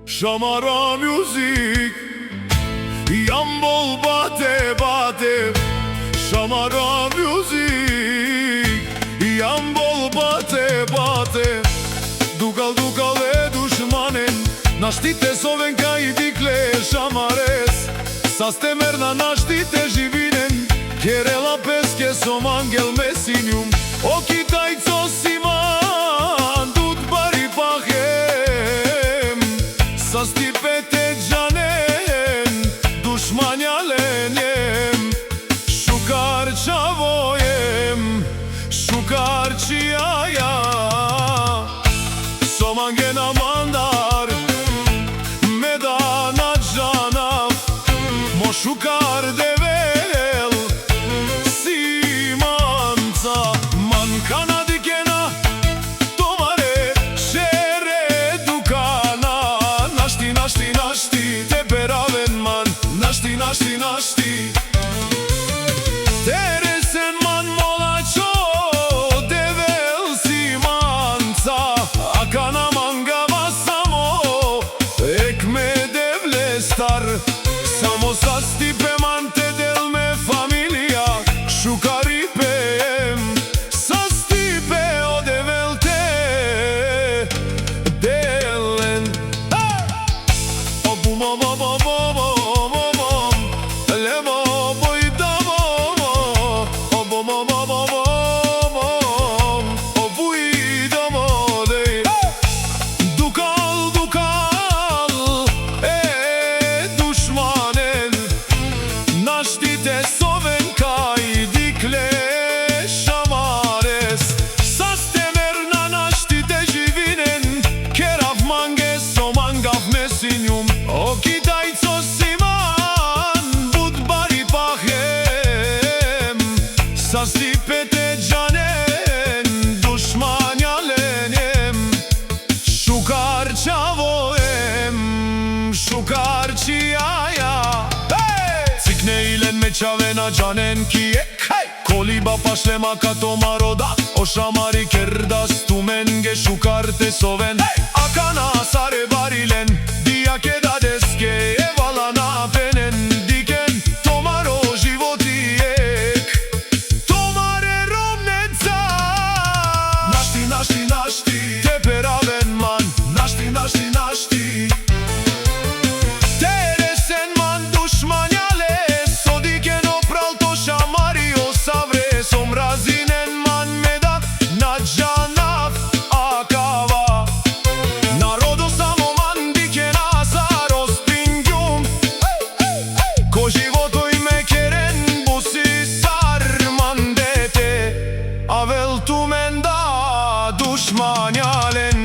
Shamara music Yambol bate bate Shamara music Yambol bate bate Dukal e dushmanen Nashtite soven ka I dikle shamares Sastemer na nashtite živinen Kjerela peske som angel mesinium O kitajco siman Dut bari pahem Sa stipete gjanen Dushmanja lenjem Shukar qavojem Shukar qiaja Som angena mandar Medana gjanav Mo shukar devel Simanca Man kana dikena Tomare Shere dukana Nashti, nashti, nashti Te peraven man Nashti, nashti, nashti Teresen man molačo Devel simanca Akana mangava samo Ek me devle star Samo sa stipe man te del me familia Shukari pem Sa stipe o devel te delen O bum o bum o bum o bum Levo boj da bum O bum o bum o bum O buj da modej Dukal, dukal dushmanen Nashtite soven ka I dikle shamares Sastemer na nashtite živinen Kerav mange som angav mesinium O kitajco siman Bud bari pahem Sa stipete gjanen Dushmanja lenjem Shukar qavojem Shukar qiaja Cikne ilen me qave na gjanen kijek Koliba pashlema ka to maroda O shamari kerdas tu menge shukar te soven Akana sare barilen Dia keda deske e vala na penen Diken tomaro životijek Tomare romneca Nashti, nashti, nashti Te peraven man Nashti, nashti, nashti Teresen man dushmanjale Sodiken opral to shamari o savre Som razinen man medak Na gjanav akava Narodo samo man diken azar o spingjum Ko životoj me keren busi sar man dete Avel tu menda dushmanjalen